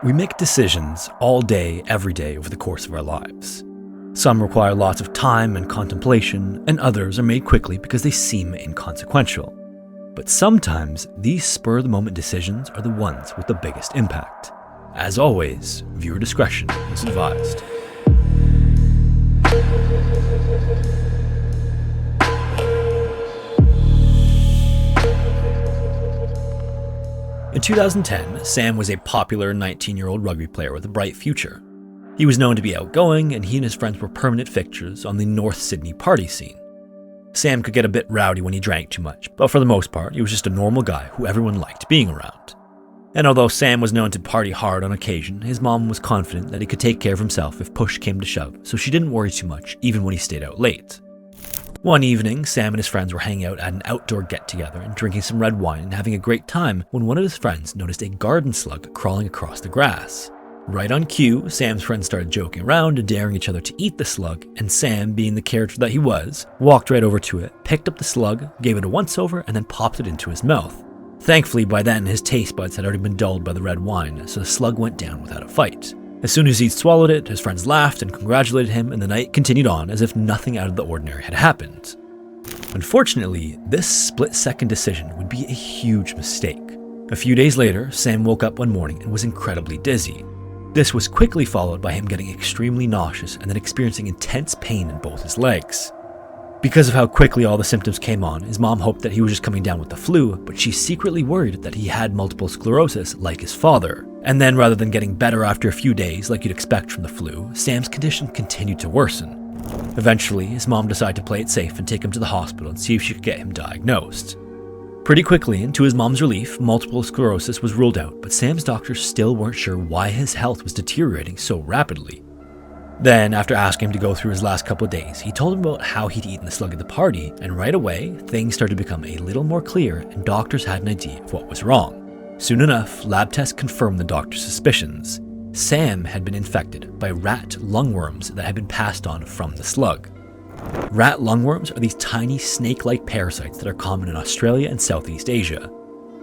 We make decisions all day, every day over the course of our lives. Some require lots of time and contemplation, and others are made quickly because they seem inconsequential. But sometimes, these spur-of-the-moment decisions are the ones with the biggest impact. As always, viewer discretion is advised. In 2010, Sam was a popular 19-year-old rugby player with a bright future. He was known to be outgoing, and he and his friends were permanent fixtures on the North Sydney party scene. Sam could get a bit rowdy when he drank too much, but for the most part, he was just a normal guy who everyone liked being around. And although Sam was known to party hard on occasion, his mom was confident that he could take care of himself if push came to shove, so she didn't worry too much, even when he stayed out late. One evening, Sam and his friends were hanging out at an outdoor get-together and drinking some red wine and having a great time when one of his friends noticed a garden slug crawling across the grass. Right on cue, Sam's friends started joking around and daring each other to eat the slug, and Sam, being the character that he was, walked right over to it, picked up the slug, gave it a once-over, and then popped it into his mouth. Thankfully, by then, his taste buds had already been dulled by the red wine, so the slug went down without a fight. As soon as he'd swallowed it, his friends laughed and congratulated him, and the night continued on as if nothing out of the ordinary had happened. Unfortunately, this split-second decision would be a huge mistake. A few days later, Sam woke up one morning and was incredibly dizzy. This was quickly followed by him getting extremely nauseous and then experiencing intense pain in both his legs. Because of how quickly all the symptoms came on, his mom hoped that he was just coming down with the flu, but she secretly worried that he had multiple sclerosis like his father. And then rather than getting better after a few days like you'd expect from the flu, Sam's condition continued to worsen. Eventually, his mom decided to play it safe and take him to the hospital and see if she could get him diagnosed. Pretty quickly, and to his mom's relief, multiple sclerosis was ruled out, but Sam's doctors still weren't sure why his health was deteriorating so rapidly. Then, after asking him to go through his last couple of days, he told him about how he'd eaten the slug at the party, and right away, things started to become a little more clear and doctors had an idea of what was wrong. Soon enough, lab tests confirmed the doctor's suspicions. Sam had been infected by rat lungworms that had been passed on from the slug. Rat lungworms are these tiny snake-like parasites that are common in Australia and Southeast Asia.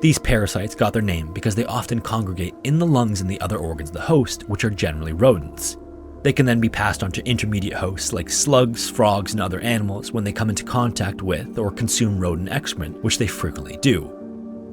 These parasites got their name because they often congregate in the lungs and the other organs of the host, which are generally rodents. They can then be passed on to intermediate hosts like slugs, frogs, and other animals when they come into contact with or consume rodent excrement, which they frequently do.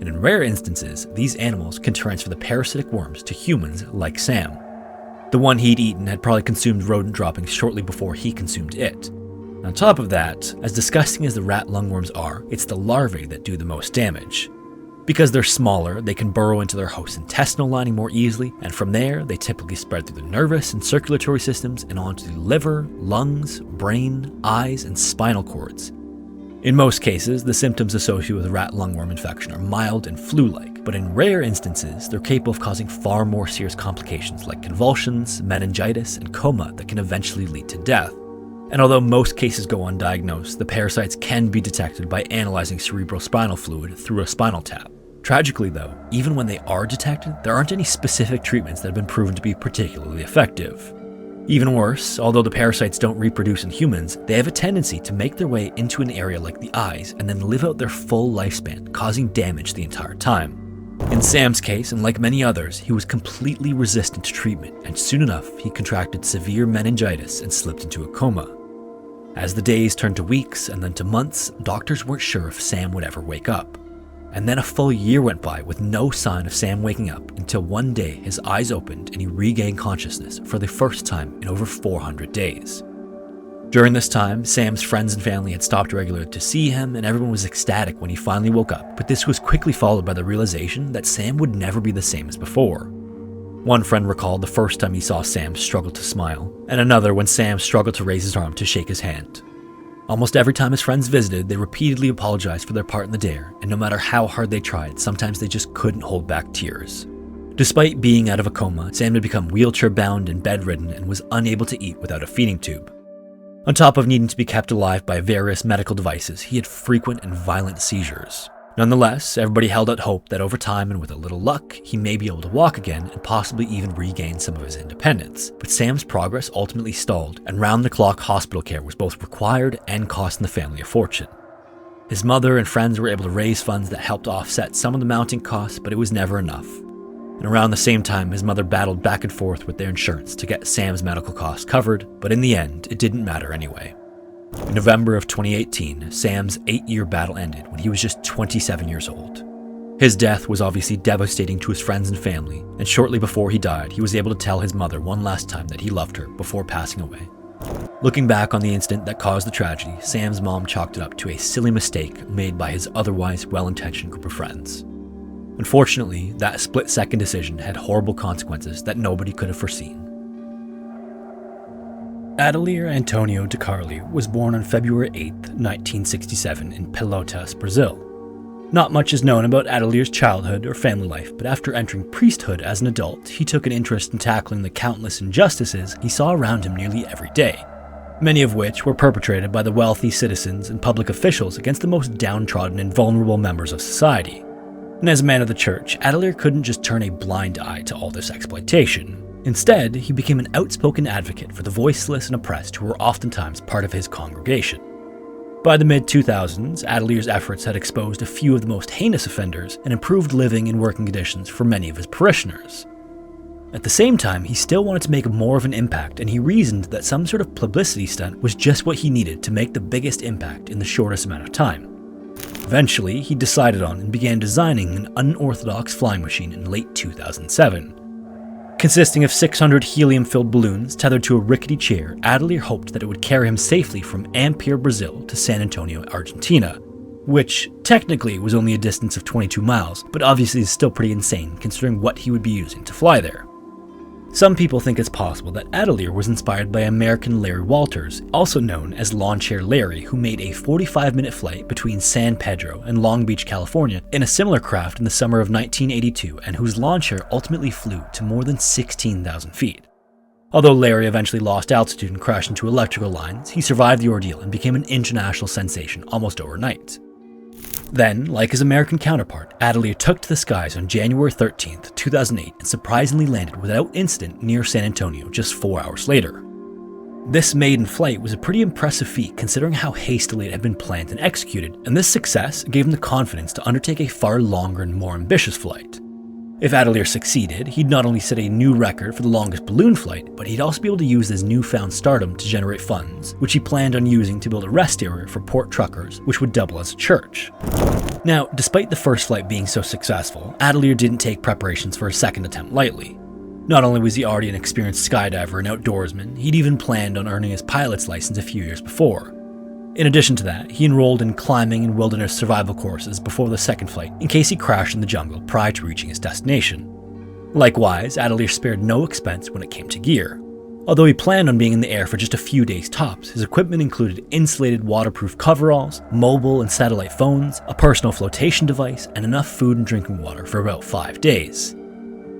And in rare instances, these animals can transfer the parasitic worms to humans like Sam. The one he'd eaten had probably consumed rodent droppings shortly before he consumed it. On top of that, as disgusting as the rat lungworms are, it's the larvae that do the most damage. Because they're smaller, they can burrow into their host's intestinal lining more easily, and from there, they typically spread through the nervous and circulatory systems and onto the liver, lungs, brain, eyes, and spinal cords. In most cases, the symptoms associated with rat lungworm infection are mild and flu-like, but in rare instances, they're capable of causing far more serious complications like convulsions, meningitis, and coma that can eventually lead to death. And although most cases go undiagnosed, the parasites can be detected by analyzing cerebrospinal fluid through a spinal tap. Tragically though, even when they are detected, there aren't any specific treatments that have been proven to be particularly effective. Even worse, although the parasites don't reproduce in humans, they have a tendency to make their way into an area like the eyes and then live out their full lifespan, causing damage the entire time. In Sam's case, and like many others, he was completely resistant to treatment, and soon enough, he contracted severe meningitis and slipped into a coma. As the days turned to weeks and then to months, doctors weren't sure if Sam would ever wake up. And then a full year went by with no sign of Sam waking up until one day his eyes opened and he regained consciousness for the first time in over 400 days. During this time, Sam's friends and family had stopped regularly to see him and everyone was ecstatic when he finally woke up, but this was quickly followed by the realization that Sam would never be the same as before. One friend recalled the first time he saw Sam struggle to smile, and another when Sam struggled to raise his arm to shake his hand. Almost every time his friends visited, they repeatedly apologized for their part in the dare, and no matter how hard they tried, sometimes they just couldn't hold back tears. Despite being out of a coma, Sam had become wheelchair-bound and bedridden and was unable to eat without a feeding tube. On top of needing to be kept alive by various medical devices, he had frequent and violent seizures. Nonetheless, everybody held out hope that over time and with a little luck, he may be able to walk again and possibly even regain some of his independence. But Sam's progress ultimately stalled, and round-the-clock hospital care was both required and costing the family a fortune. His mother and friends were able to raise funds that helped offset some of the mounting costs, but it was never enough. And around the same time, his mother battled back and forth with their insurance to get Sam's medical costs covered, but in the end, it didn't matter anyway. In November of 2018, Sam's 8-year battle ended when he was just 27 years old. His death was obviously devastating to his friends and family, and shortly before he died, he was able to tell his mother one last time that he loved her before passing away. Looking back on the incident that caused the tragedy, Sam's mom chalked it up to a silly mistake made by his otherwise well-intentioned group of friends. Unfortunately, that split-second decision had horrible consequences that nobody could have foreseen. Adelia Antonio de Carli was born on February 8, 1967 in Pelotas, Brazil. Not much is known about Adelia's childhood or family life, but after entering priesthood as an adult, he took an interest in tackling the countless injustices he saw around him nearly every day, many of which were perpetrated by the wealthy citizens and public officials against the most downtrodden and vulnerable members of society. And as a man of the church, Adelia couldn't just turn a blind eye to all this exploitation. Instead, he became an outspoken advocate for the voiceless and oppressed who were oftentimes part of his congregation. By the mid-2000s, Adelia's efforts had exposed a few of the most heinous offenders and improved living and working conditions for many of his parishioners. At the same time, he still wanted to make more of an impact, and he reasoned that some sort of publicity stunt was just what he needed to make the biggest impact in the shortest amount of time. Eventually, he decided on and began designing an unorthodox flying machine in late 2007. Consisting of 600 helium-filled balloons tethered to a rickety chair, Adelia hoped that it would carry him safely from Ampere, Brazil to San Antonio, Argentina, which technically was only a distance of 22 miles, but obviously is still pretty insane considering what he would be using to fly there. Some people think it's possible that Adelia was inspired by American Larry Walters, also known as Lawn Chair Larry, who made a 45-minute flight between San Pedro and Long Beach, California in a similar craft in the summer of 1982, and whose lawn chair ultimately flew to more than 16,000 feet. Although Larry eventually lost altitude and crashed into electrical lines, he survived the ordeal and became an international sensation almost overnight. Then, like his American counterpart, Adelia took to the skies on January 13, 2008 and surprisingly landed without incident near San Antonio just 4 hours later. This maiden flight was a pretty impressive feat considering how hastily it had been planned and executed, and this success gave him the confidence to undertake a far longer and more ambitious flight. If Adelia succeeded, he'd not only set a new record for the longest balloon flight, but he'd also be able to use his newfound stardom to generate funds, which he planned on using to build a rest area for port truckers, which would double as a church. Now, despite the first flight being so successful, Adelia didn't take preparations for a second attempt lightly. Not only was he already an experienced skydiver and outdoorsman, he'd even planned on earning his pilot's license a few years before. In addition to that, he enrolled in climbing and wilderness survival courses before the second flight in case he crashed in the jungle prior to reaching his destination. Likewise, Adelia spared no expense when it came to gear. Although he planned on being in the air for just a few days tops, his equipment included insulated waterproof coveralls, mobile and satellite phones, a personal flotation device, and enough food and drinking water for about 5 days.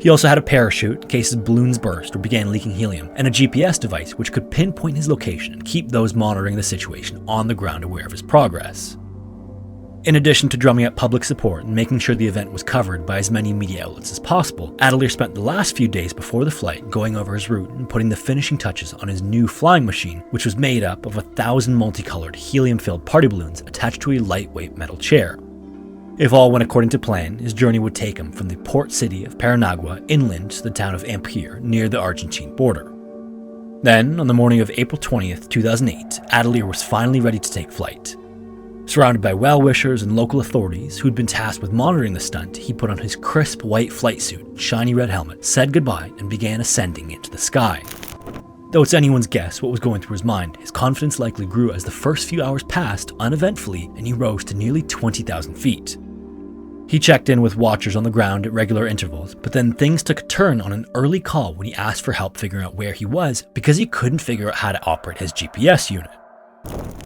He also had a parachute in case his balloons burst or began leaking helium, and a GPS device which could pinpoint his location and keep those monitoring the situation on the ground aware of his progress. In addition to drumming up public support and making sure the event was covered by as many media outlets as possible, Adelia spent the last few days before the flight going over his route and putting the finishing touches on his new flying machine, which was made up of 1,000 multicolored helium-filled party balloons attached to a lightweight metal chair. If all went according to plan, his journey would take him from the port city of Paranagua inland to the town of Ampere near the Argentine border. Then, on the morning of April 20th, 2008, Adelia was finally ready to take flight. Surrounded by well-wishers and local authorities who'd been tasked with monitoring the stunt, he put on his crisp white flight suit and shiny red helmet, said goodbye, and began ascending into the sky. Though it's anyone's guess what was going through his mind, his confidence likely grew as the first few hours passed uneventfully and he rose to nearly 20,000 feet. He checked in with watchers on the ground at regular intervals, but then things took a turn on an early call when he asked for help figuring out where he was because he couldn't figure out how to operate his GPS unit.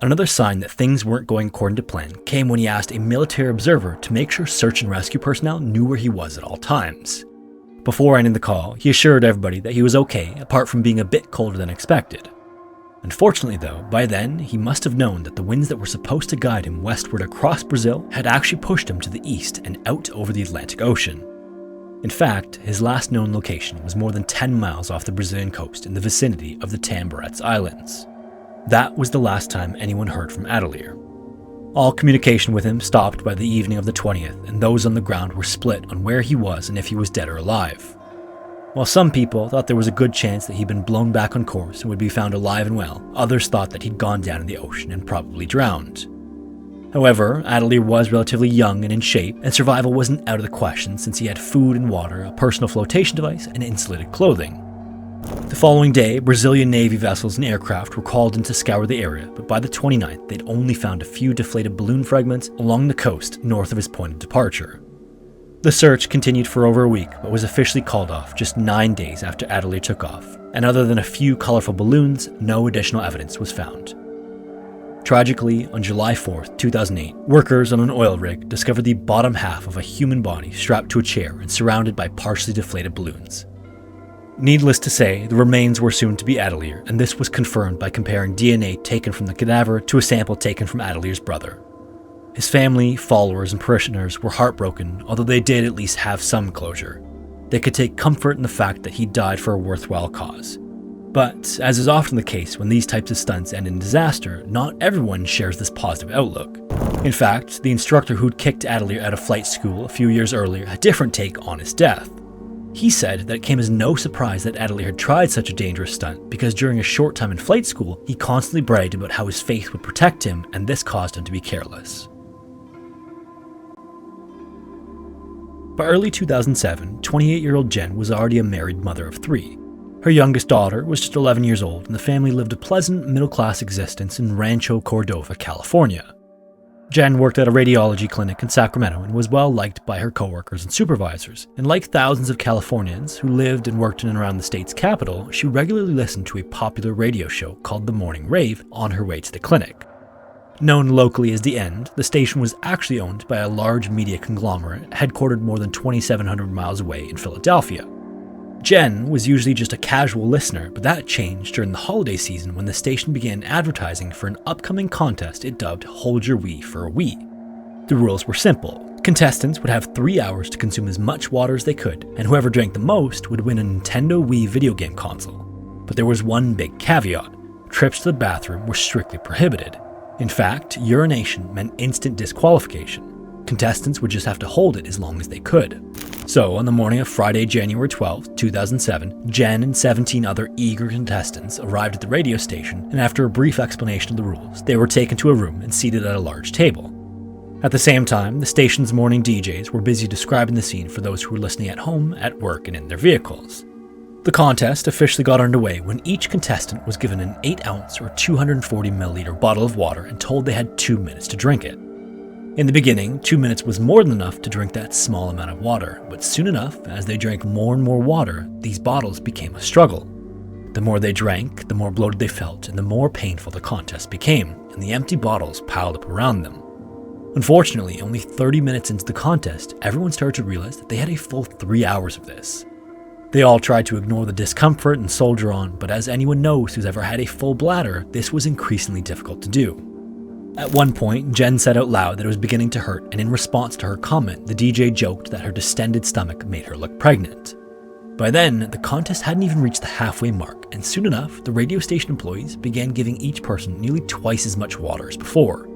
Another sign that things weren't going according to plan came when he asked a military observer to make sure search and rescue personnel knew where he was at all times. Before ending the call, he assured everybody that he was okay, apart from being a bit colder than expected. Unfortunately though, by then, he must have known that the winds that were supposed to guide him westward across Brazil had actually pushed him to the east and out over the Atlantic Ocean. In fact, his last known location was more than 10 miles off the Brazilian coast in the vicinity of the Tamborets Islands. That was the last time anyone heard from Adelia. All communication with him stopped by the evening of the 20th, and those on the ground were split on where he was and if he was dead or alive. While some people thought there was a good chance that he'd been blown back on course and would be found alive and well, others thought that he'd gone down in the ocean and probably drowned. However, Adelia was relatively young and in shape, and survival wasn't out of the question since he had food and water, a personal flotation device, and insulated clothing. The following day, Brazilian Navy vessels and aircraft were called in to scour the area, but by the 29th, they'd only found a few deflated balloon fragments along the coast north of his point of departure. The search continued for over a week, but was officially called off just 9 days after Adelia took off, and other than a few colorful balloons, no additional evidence was found. Tragically, on July 4th, 2008, workers on an oil rig discovered the bottom half of a human body strapped to a chair and surrounded by partially deflated balloons. Needless to say, the remains were assumed to be Adelia, and this was confirmed by comparing DNA taken from the cadaver to a sample taken from Adelia's brother. His family, followers, and parishioners were heartbroken, although they did at least have some closure. They could take comfort in the fact that he died for a worthwhile cause. But, as is often the case when these types of stunts end in disaster, not everyone shares this positive outlook. In fact, the instructor who'd kicked Adelia out of flight school a few years earlier had a different take on his death. He said that it came as no surprise that Adelia had tried such a dangerous stunt because during a short time in flight school, he constantly bragged about how his faith would protect him, and this caused him to be careless. By early 2007, 28-year-old Jen was already a married mother of 3. Her youngest daughter was just 11 years old, and the family lived a pleasant, middle-class existence in Rancho Cordova, California. Jen worked at a radiology clinic in Sacramento and was well liked by her coworkers and supervisors, and like thousands of Californians who lived and worked in and around the state's capital, she regularly listened to a popular radio show called The Morning Rave on her way to the clinic. Known locally as The End, the station was actually owned by a large media conglomerate headquartered more than 2,700 miles away in Philadelphia. Jen was usually just a casual listener, but that changed during the holiday season when the station began advertising for an upcoming contest it dubbed Hold Your Wee for a Wee. The rules were simple. Contestants would have 3 hours to consume as much water as they could, and whoever drank the most would win a Nintendo Wii video game console. But there was one big caveat. Trips to the bathroom were strictly prohibited. In fact, urination meant instant disqualification. Contestants would just have to hold it as long as they could. So, on the morning of Friday, January 12, 2007, Jen and 17 other eager contestants arrived at the radio station, and after a brief explanation of the rules, they were taken to a room and seated at a large table. At the same time, the station's morning DJs were busy describing the scene for those who were listening at home, at work, and in their vehicles. The contest officially got underway when each contestant was given an 8-ounce or 240 milliliter bottle of water and told they had 2 minutes to drink it. In the beginning, 2 minutes was more than enough to drink that small amount of water, but soon enough, as they drank more and more water, these bottles became a struggle. The more they drank, the more bloated they felt, and the more painful the contest became, and the empty bottles piled up around them. Unfortunately, only 30 minutes into the contest, everyone started to realize that they had a full 3 hours of this. They all tried to ignore the discomfort and soldier on, but as anyone knows who's ever had a full bladder, this was increasingly difficult to do. At one point, Jen said out loud that it was beginning to hurt, and in response to her comment, the DJ joked that her distended stomach made her look pregnant. By then, the contest hadn't even reached the halfway mark, and soon enough, the radio station employees began giving each person nearly twice as much water as before.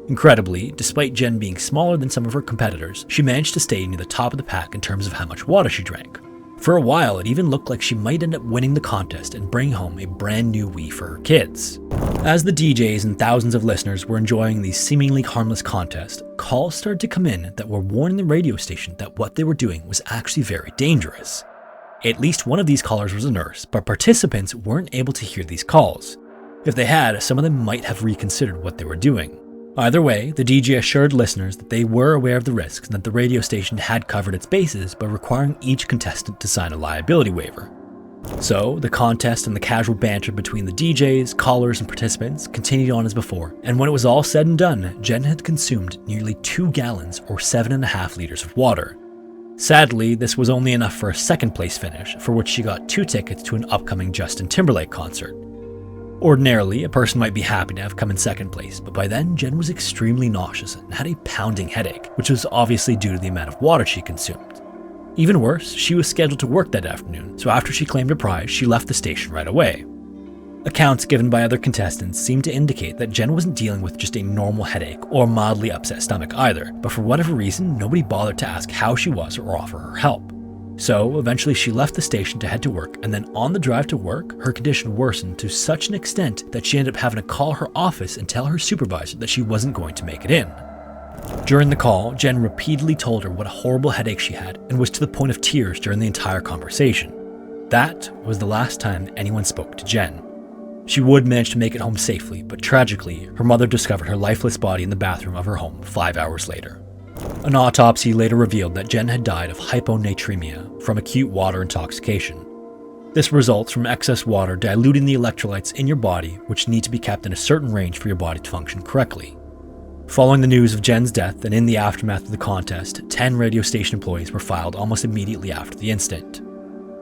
Incredibly, despite Jen being smaller than some of her competitors, she managed to stay near the top of the pack in terms of how much water she drank. For a while, it even looked like she might end up winning the contest and bring home a brand new Wii for her kids. As the DJs and thousands of listeners were enjoying these seemingly harmless contests, calls started to come in that were warning the radio station that what they were doing was actually very dangerous. At least one of these callers was a nurse, but participants weren't able to hear these calls. If they had, some of them might have reconsidered what they were doing. Either way, the DJ assured listeners that they were aware of the risks and that the radio station had covered its bases by requiring each contestant to sign a liability waiver. So, the contest and the casual banter between the DJs, callers, and participants continued on as before, and when it was all said and done, Jen had consumed nearly 2 gallons or 7.5 liters of water. Sadly, this was only enough for a second place finish, for which she got 2 tickets to an upcoming Justin Timberlake concert. Ordinarily, a person might be happy to have come in second place, but by then, Jen was extremely nauseous and had a pounding headache, which was obviously due to the amount of water she consumed. Even worse, she was scheduled to work that afternoon, so after she claimed her prize, she left the station right away. Accounts given by other contestants seemed to indicate that Jen wasn't dealing with just a normal headache or mildly upset stomach either, but for whatever reason, nobody bothered to ask how she was or offer her help. So eventually she left the station to head to work, and then on the drive to work, her condition worsened to such an extent that she ended up having to call her office and tell her supervisor that she wasn't going to make it in. During the call, Jen repeatedly told her what a horrible headache she had and was to the point of tears during the entire conversation. That was the last time anyone spoke to Jen. She would manage to make it home safely, but tragically, her mother discovered her lifeless body in the bathroom of her home 5 hours later. An autopsy later revealed that Jen had died of hyponatremia from acute water intoxication. This results from excess water diluting the electrolytes in your body, which need to be kept in a certain range for your body to function correctly. Following the news of Jen's death and in the aftermath of the contest, 10 radio station employees were filed almost immediately after the incident.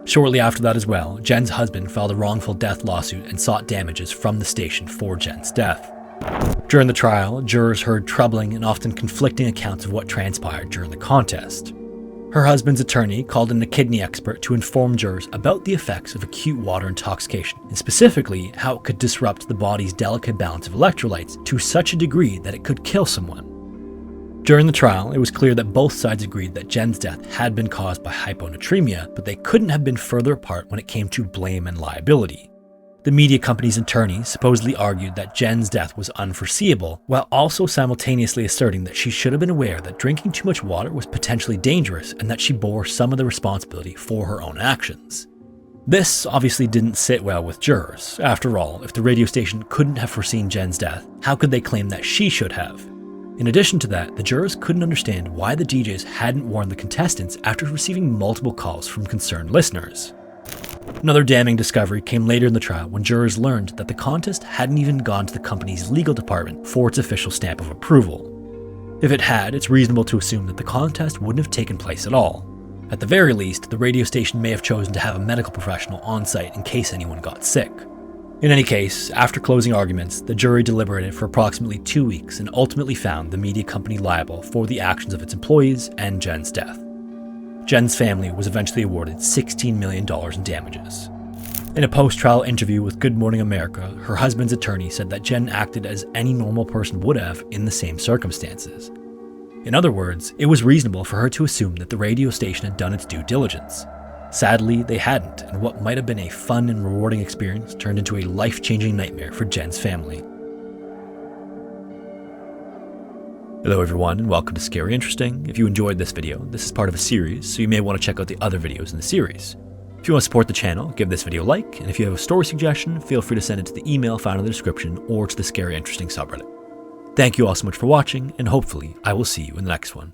Shortly after that as well, Jen's husband filed a wrongful death lawsuit and sought damages from the station for Jen's death. During the trial, jurors heard troubling and often conflicting accounts of what transpired during the contest. Her husband's attorney called in a kidney expert to inform jurors about the effects of acute water intoxication, and specifically how it could disrupt the body's delicate balance of electrolytes to such a degree that it could kill someone. During the trial, it was clear that both sides agreed that Jen's death had been caused by hyponatremia, but they couldn't have been further apart when it came to blame and liability. The media company's attorney supposedly argued that Jen's death was unforeseeable, while also simultaneously asserting that she should have been aware that drinking too much water was potentially dangerous and that she bore some of the responsibility for her own actions. This obviously didn't sit well with jurors. After all, if the radio station couldn't have foreseen Jen's death, how could they claim that she should have? In addition to that, the jurors couldn't understand why the DJs hadn't warned the contestants after receiving multiple calls from concerned listeners. Another damning discovery came later in the trial when jurors learned that the contest hadn't even gone to the company's legal department for its official stamp of approval. If it had, it's reasonable to assume that the contest wouldn't have taken place at all. At the very least, the radio station may have chosen to have a medical professional on site in case anyone got sick. In any case, after closing arguments, the jury deliberated for approximately 2 weeks and ultimately found the media company liable for the actions of its employees and Jen's death. Jen's family was eventually awarded $16 million in damages. In a post-trial interview with Good Morning America, her husband's attorney said that Jen acted as any normal person would have in the same circumstances. In other words, it was reasonable for her to assume that the radio station had done its due diligence. Sadly, they hadn't, and what might have been a fun and rewarding experience turned into a life-changing nightmare for Jen's family. Hello everyone, and welcome to Scary Interesting. If you enjoyed this video, this is part of a series, so you may want to check out the other videos in the series. If you want to support the channel, give this video a like, and if you have a story suggestion, feel free to send it to the email found in the description or to the Scary Interesting subreddit. Thank you all so much for watching, and hopefully I will see you in the next one.